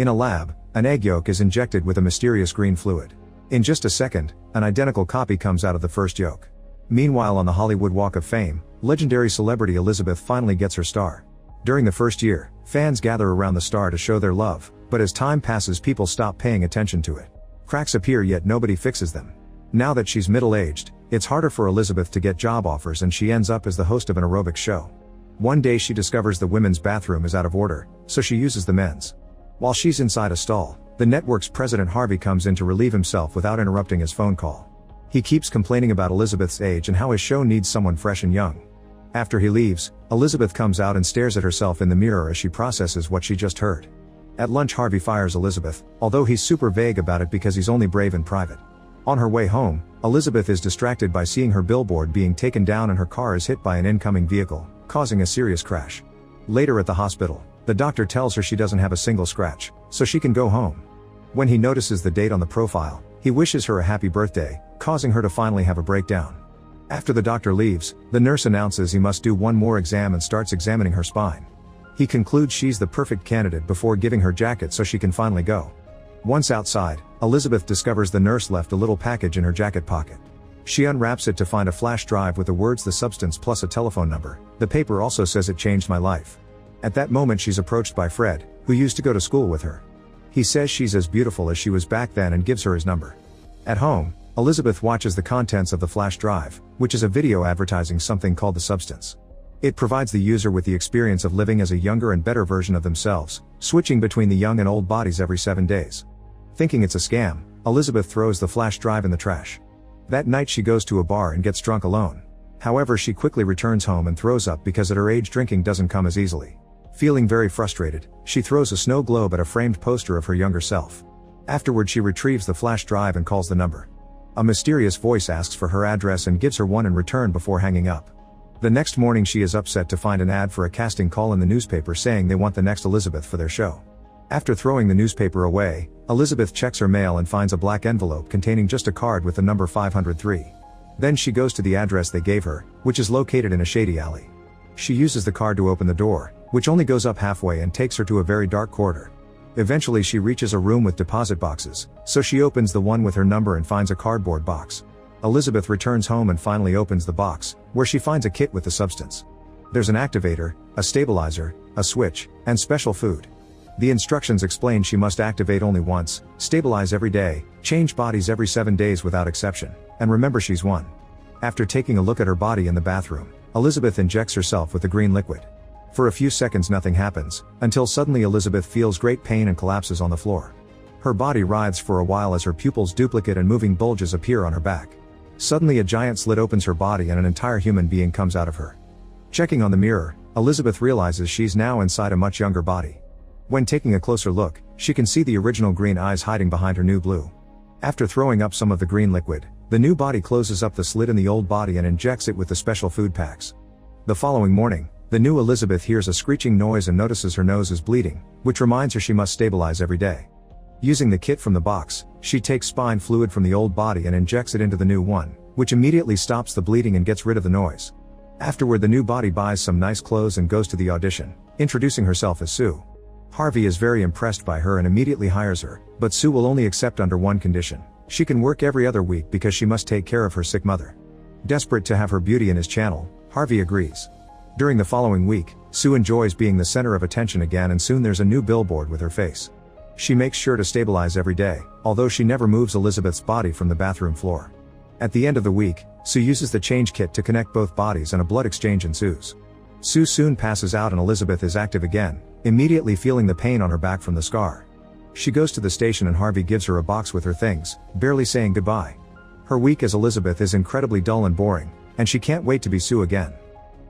In a lab, an egg yolk is injected with a mysterious green fluid. In just a second, an identical copy comes out of the first yolk. Meanwhile, on the Hollywood Walk of Fame, legendary celebrity Elizabeth finally gets her star. During the first year, fans gather around the star to show their love, but as time passes, people stop paying attention to it. Cracks appear, yet nobody fixes them. Now that she's middle-aged, it's harder for Elizabeth to get job offers, and she ends up as the host of an aerobics show. One day she discovers the women's bathroom is out of order, so she uses the men's. While she's inside a stall, the network's president Harvey comes in to relieve himself without interrupting his phone call. He keeps complaining about Elizabeth's age and how his show needs someone fresh and young. After he leaves, Elizabeth comes out and stares at herself in the mirror as she processes what she just heard. At lunch, Harvey fires Elizabeth, although he's super vague about it because he's only brave in private. On her way home, Elizabeth is distracted by seeing her billboard being taken down and her car is hit by an incoming vehicle, causing a serious crash. Later at the hospital, the doctor tells her she doesn't have a single scratch, so she can go home. When he notices the date on the profile, he wishes her a happy birthday, causing her to finally have a breakdown. After the doctor leaves, the nurse announces he must do one more exam and starts examining her spine. He concludes she's the perfect candidate before giving her jacket so she can finally go. Once outside, Elizabeth discovers the nurse left a little package in her jacket pocket. She unwraps it to find a flash drive with the words "the substance" plus a telephone number. The paper also says "it changed my life." At that moment, she's approached by Fred, who used to go to school with her. He says she's as beautiful as she was back then and gives her his number. At home, Elizabeth watches the contents of the flash drive, which is a video advertising something called the substance. It provides the user with the experience of living as a younger and better version of themselves, switching between the young and old bodies every 7 days. Thinking it's a scam, Elizabeth throws the flash drive in the trash. That night she goes to a bar and gets drunk alone. However, she quickly returns home and throws up because at her age drinking doesn't come as easily. Feeling very frustrated, she throws a snow globe at a framed poster of her younger self. Afterward, she retrieves the flash drive and calls the number. A mysterious voice asks for her address and gives her one in return before hanging up. The next morning she is upset to find an ad for a casting call in the newspaper saying they want the next Elizabeth for their show. After throwing the newspaper away, Elizabeth checks her mail and finds a black envelope containing just a card with the number 503. Then she goes to the address they gave her, which is located in a shady alley. She uses the card to open the door, which only goes up halfway and takes her to a very dark corridor. Eventually she reaches a room with deposit boxes, so she opens the one with her number and finds a cardboard box. Elizabeth returns home and finally opens the box, where she finds a kit with the substance. There's an activator, a stabilizer, a switch, and special food. The instructions explain she must activate only once, stabilize every day, change bodies every 7 days without exception, and remember she's one. After taking a look at her body in the bathroom, Elizabeth injects herself with the green liquid. For a few seconds nothing happens, until suddenly Elizabeth feels great pain and collapses on the floor. Her body writhes for a while as her pupils duplicate and moving bulges appear on her back. Suddenly a giant slit opens her body and an entire human being comes out of her. Checking on the mirror, Elizabeth realizes she's now inside a much younger body. When taking a closer look, she can see the original green eyes hiding behind her new blue. After throwing up some of the green liquid, the new body closes up the slit in the old body and injects it with the special food packs. The following morning, the new Elizabeth hears a screeching noise and notices her nose is bleeding, which reminds her she must stabilize every day. Using the kit from the box, she takes spine fluid from the old body and injects it into the new one, which immediately stops the bleeding and gets rid of the noise. Afterward, the new body buys some nice clothes and goes to the audition, introducing herself as Sue. Harvey is very impressed by her and immediately hires her, but Sue will only accept under one condition: she can work every other week because she must take care of her sick mother. Desperate to have her beauty in his channel, Harvey agrees. During the following week, Sue enjoys being the center of attention again, and soon there's a new billboard with her face. She makes sure to stabilize every day, although she never moves Elizabeth's body from the bathroom floor. At the end of the week, Sue uses the change kit to connect both bodies and a blood exchange ensues. Sue soon passes out and Elizabeth is active again, immediately feeling the pain on her back from the scar. She goes to the station and Harvey gives her a box with her things, barely saying goodbye. Her week as Elizabeth is incredibly dull and boring, and she can't wait to be Sue again.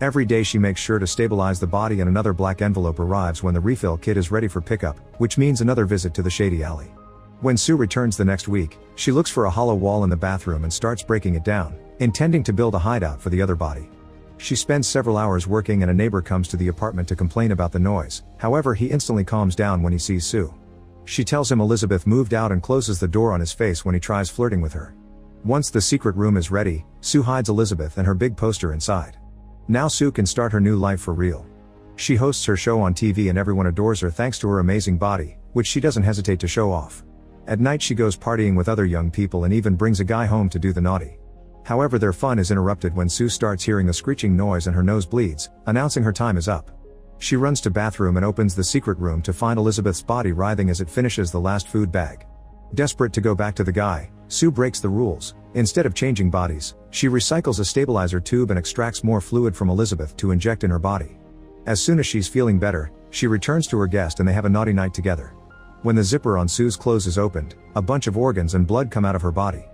Every day she makes sure to stabilize the body and another black envelope arrives when the refill kit is ready for pickup, which means another visit to the shady alley. When Sue returns the next week, she looks for a hollow wall in the bathroom and starts breaking it down, intending to build a hideout for the other body. She spends several hours working and a neighbor comes to the apartment to complain about the noise. However, he instantly calms down when he sees Sue. She tells him Elizabeth moved out and closes the door on his face when he tries flirting with her. Once the secret room is ready, Sue hides Elizabeth and her big poster inside. Now Sue can start her new life for real. She hosts her show on TV and everyone adores her thanks to her amazing body, which she doesn't hesitate to show off. At night she goes partying with other young people and even brings a guy home to do the naughty. However, their fun is interrupted when Sue starts hearing a screeching noise and her nose bleeds, announcing her time is up. She runs to bathroom and opens the secret room to find Elizabeth's body writhing as it finishes the last food bag. Desperate to go back to the guy, Sue breaks the rules. Instead of changing bodies, she recycles a stabilizer tube and extracts more fluid from Elizabeth to inject in her body. As soon as she's feeling better, she returns to her guest and they have a naughty night together. When the zipper on Sue's clothes is opened, a bunch of organs and blood come out of her body.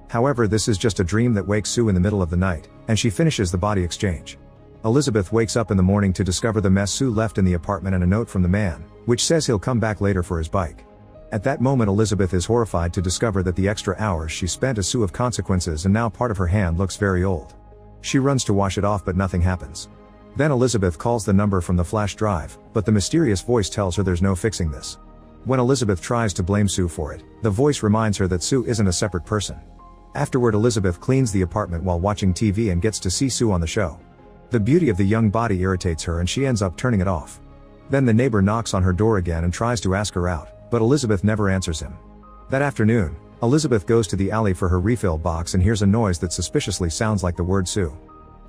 However, this is just a dream that wakes Sue in the middle of the night, and she finishes the body exchange. Elizabeth wakes up in the morning to discover the mess Sue left in the apartment and a note from the man, which says he'll come back later for his bike. At that moment Elizabeth is horrified to discover that the extra hours she spent as Sue of consequences and now part of her hand looks very old. She runs to wash it off but nothing happens. Then Elizabeth calls the number from the flash drive, but the mysterious voice tells her there's no fixing this. When Elizabeth tries to blame Sue for it, the voice reminds her that Sue isn't a separate person. Afterward Elizabeth cleans the apartment while watching TV and gets to see Sue on the show. The beauty of the young body irritates her and she ends up turning it off. Then the neighbor knocks on her door again and tries to ask her out, but Elizabeth never answers him. That afternoon, Elizabeth goes to the alley for her refill box and hears a noise that suspiciously sounds like the word Sue.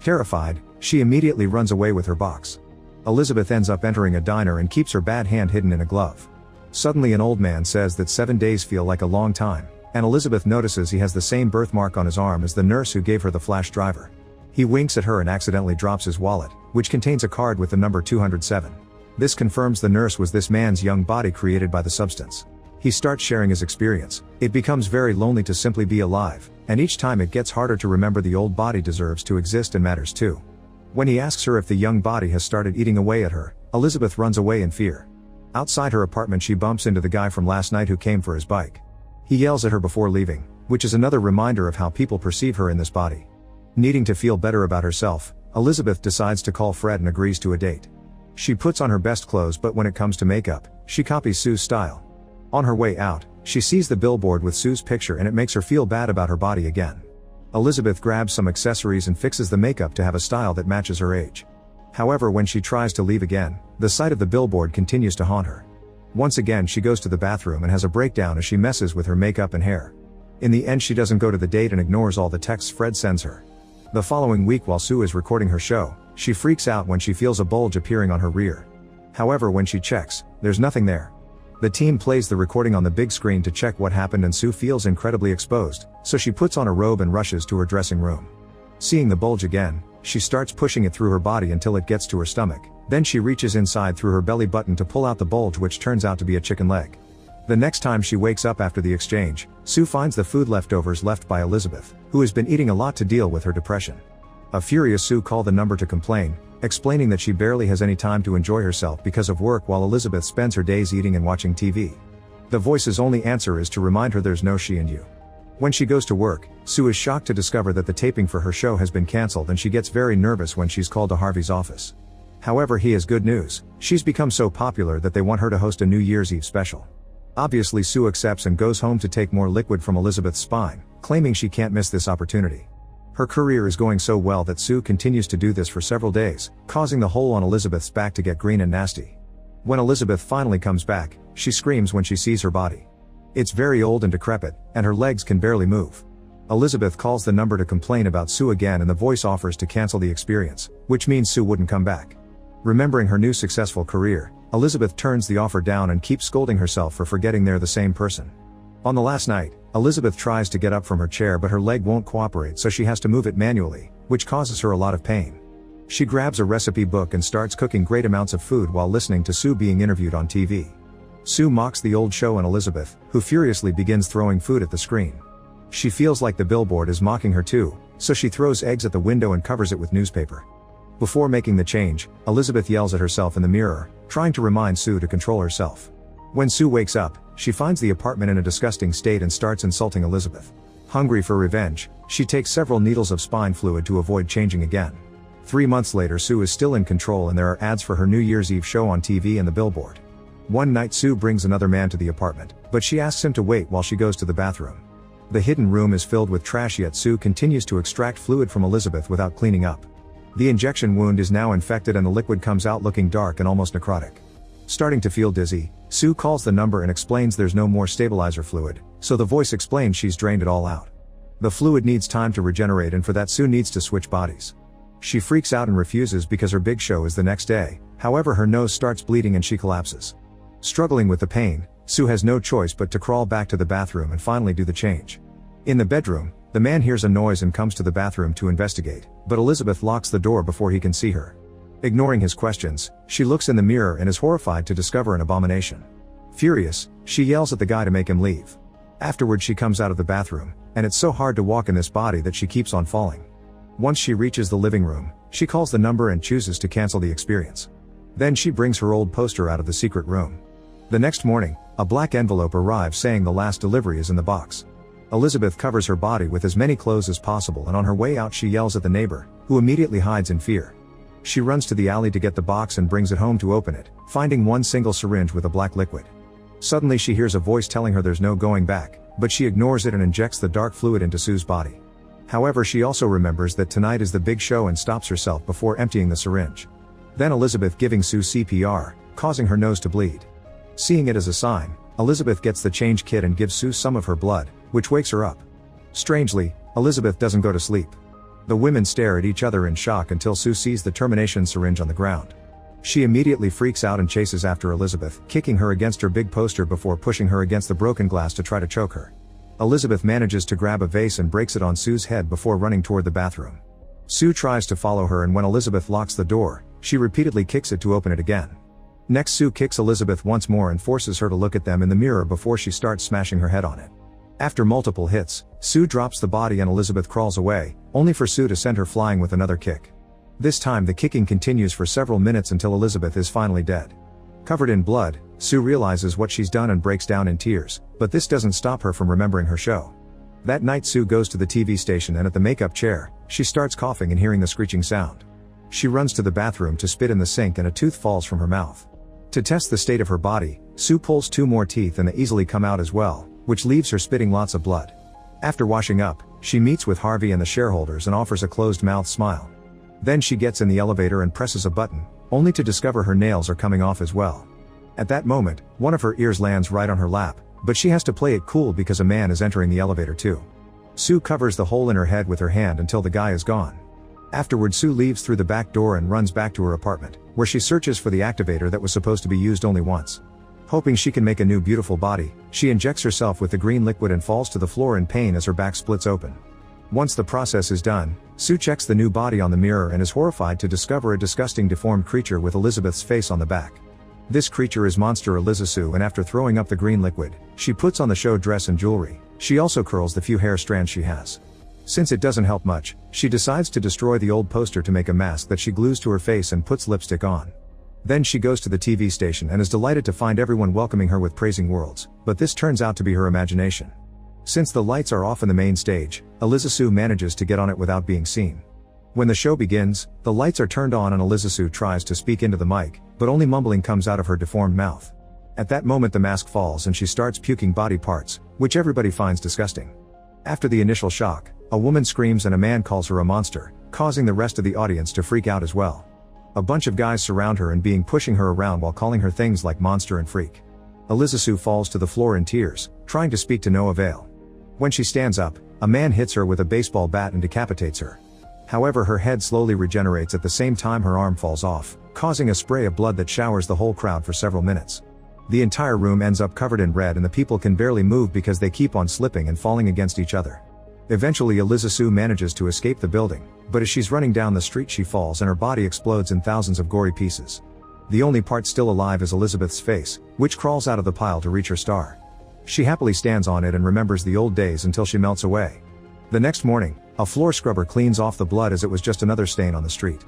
Terrified, she immediately runs away with her box. Elizabeth ends up entering a diner and keeps her bad hand hidden in a glove. Suddenly an old man says that 7 days feel like a long time, and Elizabeth notices he has the same birthmark on his arm as the nurse who gave her the flash driver. He winks at her and accidentally drops his wallet, which contains a card with the number 207. This confirms the nurse was this man's young body created by the substance. He starts sharing his experience. It becomes very lonely to simply be alive, and each time it gets harder to remember the old body deserves to exist and matters too. When he asks her if the young body has started eating away at her, Elizabeth runs away in fear. Outside her apartment she bumps into the guy from last night who came for his bike. He yells at her before leaving, which is another reminder of how people perceive her in this body. Needing to feel better about herself, Elizabeth decides to call Fred and agrees to a date. She puts on her best clothes but when it comes to makeup, she copies Sue's style. On her way out, she sees the billboard with Sue's picture and it makes her feel bad about her body again. Elizabeth grabs some accessories and fixes the makeup to have a style that matches her age. However, when she tries to leave again, the sight of the billboard continues to haunt her. Once again she goes to the bathroom and has a breakdown as she messes with her makeup and hair. In the end she doesn't go to the date and ignores all the texts Fred sends her. The following week while Sue is recording her show, she freaks out when she feels a bulge appearing on her rear. However, when she checks, there's nothing there. The team plays the recording on the big screen to check what happened and Sue feels incredibly exposed, so she puts on a robe and rushes to her dressing room. Seeing the bulge again, she starts pushing it through her body until it gets to her stomach, then she reaches inside through her belly button to pull out the bulge which turns out to be a chicken leg. The next time she wakes up after the exchange, Sue finds the food leftovers left by Elizabeth, who has been eating a lot to deal with her depression. A furious Sue calls the number to complain, explaining that she barely has any time to enjoy herself because of work while Elizabeth spends her days eating and watching TV. The voice's only answer is to remind her there's no she and you. When she goes to work, Sue is shocked to discover that the taping for her show has been cancelled and she gets very nervous when she's called to Harvey's office. However, he has good news. She's become so popular that they want her to host a New Year's Eve special. Obviously Sue accepts and goes home to take more liquid from Elizabeth's spine, claiming she can't miss this opportunity. Her career is going so well that Sue continues to do this for several days, causing the hole on Elizabeth's back to get green and nasty. When Elizabeth finally comes back, she screams when she sees her body. It's very old and decrepit, and her legs can barely move. Elizabeth calls the number to complain about Sue again and the voice offers to cancel the experience, which means Sue wouldn't come back. Remembering her new successful career, Elizabeth turns the offer down and keeps scolding herself for forgetting they're the same person. On the last night, Elizabeth tries to get up from her chair but her leg won't cooperate so she has to move it manually, which causes her a lot of pain. She grabs a recipe book and starts cooking great amounts of food while listening to Sue being interviewed on TV. Sue mocks the old show and Elizabeth, who furiously begins throwing food at the screen. She feels like the billboard is mocking her too, so she throws eggs at the window and covers it with newspaper. Before making the change, Elizabeth yells at herself in the mirror, trying to remind Sue to control herself. When Sue wakes up, she finds the apartment in a disgusting state and starts insulting Elizabeth. Hungry for revenge, she takes several needles of spine fluid to avoid changing again. 3 months later Sue is still in control and there are ads for her New Year's Eve show on TV and the billboard. One night Sue brings another man to the apartment, but she asks him to wait while she goes to the bathroom. The hidden room is filled with trash yet Sue continues to extract fluid from Elizabeth without cleaning up. The injection wound is now infected and the liquid comes out looking dark and almost necrotic. Starting to feel dizzy, Sue calls the number and explains there's no more stabilizer fluid, so the voice explains she's drained it all out. The fluid needs time to regenerate and for that Sue needs to switch bodies. She freaks out and refuses because her big show is the next day, however her nose starts bleeding and she collapses. Struggling with the pain, Sue has no choice but to crawl back to the bathroom and finally do the change. In the bedroom, the man hears a noise and comes to the bathroom to investigate, but Elizabeth locks the door before he can see her. Ignoring his questions, she looks in the mirror and is horrified to discover an abomination. Furious, she yells at the guy to make him leave. Afterward she comes out of the bathroom, and it's so hard to walk in this body that she keeps on falling. Once she reaches the living room, she calls the number and chooses to cancel the experience. Then she brings her old poster out of the secret room. The next morning, a black envelope arrives saying the last delivery is in the box. Elizabeth covers her body with as many clothes as possible and on her way out she yells at the neighbor, who immediately hides in fear. She runs to the alley to get the box and brings it home to open it, finding one single syringe with a black liquid. Suddenly she hears a voice telling her there's no going back, but she ignores it and injects the dark fluid into Sue's body. However, she also remembers that tonight is the big show and stops herself before emptying the syringe. Then Elizabeth giving Sue CPR, causing her nose to bleed. Seeing it as a sign, Elizabeth gets the change kit and gives Sue some of her blood, which wakes her up. Strangely, Elizabeth doesn't go to sleep. The women stare at each other in shock until Sue sees the termination syringe on the ground. She immediately freaks out and chases after Elizabeth, kicking her against her big poster before pushing her against the broken glass to try to choke her. Elizabeth manages to grab a vase and breaks it on Sue's head before running toward the bathroom. Sue tries to follow her and when Elizabeth locks the door, she repeatedly kicks it to open it again. Next Sue kicks Elizabeth once more and forces her to look at them in the mirror before she starts smashing her head on it. After multiple hits, Sue drops the body and Elizabeth crawls away, only for Sue to send her flying with another kick. This time the kicking continues for several minutes until Elizabeth is finally dead. Covered in blood, Sue realizes what she's done and breaks down in tears, but this doesn't stop her from remembering her show. That night Sue goes to the TV station and at the makeup chair, she starts coughing and hearing the screeching sound. She runs to the bathroom to spit in the sink and a tooth falls from her mouth. To test the state of her body, Sue pulls 2 more teeth and they easily come out as well, which leaves her spitting lots of blood. After washing up, she meets with Harvey and the shareholders and offers a closed-mouth smile. Then she gets in the elevator and presses a button, only to discover her nails are coming off as well. At that moment, one of her ears lands right on her lap, but she has to play it cool because a man is entering the elevator too. Sue covers the hole in her head with her hand until the guy is gone. Afterward Sue leaves through the back door and runs back to her apartment, where she searches for the activator that was supposed to be used only once. Hoping she can make a new beautiful body, she injects herself with the green liquid and falls to the floor in pain as her back splits open. Once the process is done, Sue checks the new body on the mirror and is horrified to discover a disgusting deformed creature with Elizabeth's face on the back. This creature is Monster Elizasue and after throwing up the green liquid, she puts on the show dress and jewelry. She also curls the few hair strands she has. Since it doesn't help much, she decides to destroy the old poster to make a mask that she glues to her face and puts lipstick on. Then she goes to the TV station and is delighted to find everyone welcoming her with praising words, but this turns out to be her imagination. Since the lights are off in the main stage, Elizasue manages to get on it without being seen. When the show begins, the lights are turned on and Elizasue tries to speak into the mic, but only mumbling comes out of her deformed mouth. At that moment the mask falls and she starts puking body parts, which everybody finds disgusting. After the initial shock, a woman screams and a man calls her a monster, causing the rest of the audience to freak out as well. A bunch of guys surround her and pushing her around while calling her things like monster and freak. Elizasue falls to the floor in tears, trying to speak to no avail. When she stands up, a man hits her with a baseball bat and decapitates her. However, her head slowly regenerates at the same time her arm falls off, causing a spray of blood that showers the whole crowd for several minutes. The entire room ends up covered in red and the people can barely move because they keep on slipping and falling against each other. Eventually Elizasue manages to escape the building, but as she's running down the street she falls and her body explodes in thousands of gory pieces. The only part still alive is Elizabeth's face, which crawls out of the pile to reach her star. She happily stands on it and remembers the old days until she melts away. The next morning, a floor scrubber cleans off the blood as it was just another stain on the street.